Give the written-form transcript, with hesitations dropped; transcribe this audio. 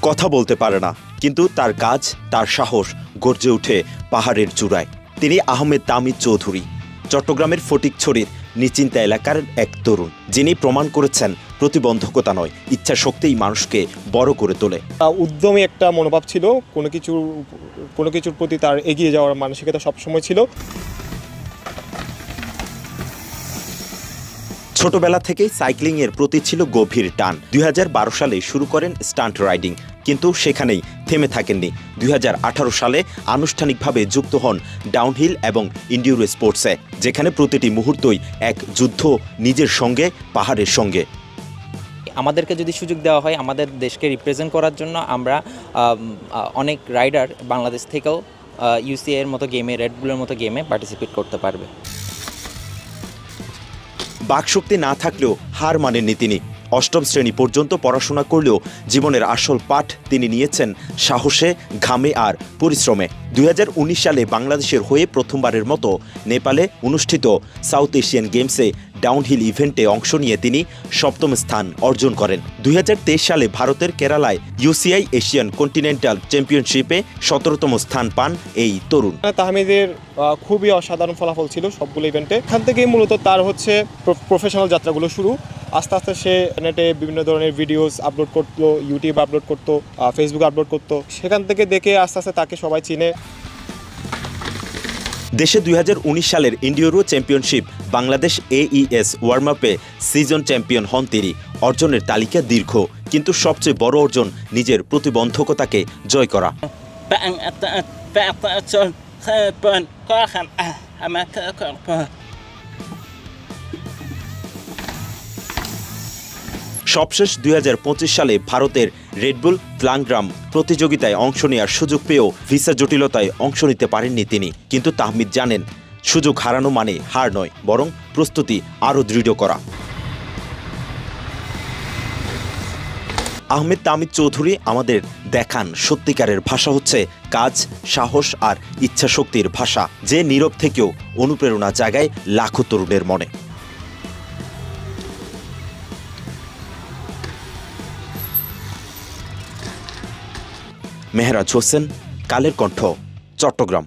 কথা বলতে পারে না, কিন্তু তার কাজ, তার সাহস গর্জে ওঠে পাহাড়ের চূড়ায়। তিনি আহমেদ তামিদ চৌধুরী, চট্টগ্রামের ফটিকছড়ির নিচিন্তা এলাকার এক তরুণ, যিনি প্রমাণ করেছেন প্রতিবন্ধকতা নয়, ইচ্ছা শক্তিই মানুষকে বড় করে তোলে। উদ্যমী একটা মনোভাব ছিল, কোনো কিছুর প্রতি তার এগিয়ে যাওয়ার মানসিকতা সবসময় ছিল। ছোটবেলা থেকেই সাইক্লিংয়ের প্রতি ছিল গভীর টান। 2012 সালে শুরু করেন স্টান্ট রাইডিং, কিন্তু সেখানেই থেমে থাকেননি। 2018 সালে আনুষ্ঠানিকভাবে যুক্ত হন ডাউনহিল এবং ইন্ডিউরো স্পোর্টসে, যেখানে প্রতিটি মুহূর্তই এক যুদ্ধ নিজের সঙ্গে, পাহাড়ের সঙ্গে। আমাদেরকে যদি সুযোগ দেওয়া হয় আমাদের দেশকে রিপ্রেজেন্ট করার জন্য, আমরা অনেক রাইডার বাংলাদেশ থেকেও ইউসিএ এর মতো গেমে, রেড বুলের মতো গেমে পার্টিসিপেট করতে পারবে। বাকশক্তি না থাকলেও হার মানেননি তিনি। অষ্টম শ্রেণী পর্যন্ত পড়াশোনা করলেও জীবনের আসল পাঠ তিনি নিয়েছেন সাহসে, ঘামে আর পরিশ্রমে। 2019 সালে বাংলাদেশের হয়ে প্রথমবারের মতো নেপালে অনুষ্ঠিত সাউথ এশিয়ান গেমসে ডাউনহিল ইভেন্টে অংশ নিয়ে তিনি 7ম স্থান অর্জন করেন। 2023 সালে ভারতের কেরালায় ইউসিআই এশিয়ান কন্টিনেন্টাল চ্যাম্পিয়নশিপে 17তম স্থান পান এই তরুণ। তাহমিদের খুবই অসাধারণ ফলাফল ছিল সবগুলো ইভেন্টে। এখান থেকেই মূলত তার প্রফেশনাল যাত্রাগুলো শুরু। আস্তে আস্তে সে নেটে বিভিন্ন ধরনের ভিডিওস আপলোড করতো, ইউটিউবে আপলোড করতো, ফেসবুকে আপলোড করতো। সেখান থেকে দেখে আস্তে আস্তে তাকে সবাই চিনে। দেশে 2019 সালের ইন্ডিউরো চ্যাম্পিয়নশিপ বাংলাদেশ AES ওয়ার্ম আপে সিজন চ্যাম্পিয়ন হন তিনি। অর্জনের তালিকা দীর্ঘ, কিন্তু সবচেয়ে বড় অর্জন নিজের প্রতিবন্ধকতাকে জয় করা। সবশেষ 2025 সালে ভারতের রেডবুল ফ্লাংগ্রাম প্রতিযোগিতায় অংশ নেওয়ার সুযোগ পেয়েও ভিসা জটিলতায় অংশ নিতে পারেননি তিনি। কিন্তু তাহমিদ জানেন, সুযোগ হারানো মানে হার নয়, বরং প্রস্তুতি আরও দৃঢ় করা। আহমেদ তামিদ চৌধুরী আমাদের দেখান সত্যিকারের ভাষা হচ্ছে কাজ, সাহস আর ইচ্ছাশক্তির ভাষা, যে নীরব থেকেও অনুপ্রেরণা জাগায় লাখো তরুণের মনে। মেহরাজ হোসেন, কালের কণ্ঠ, চট্টগ্রাম।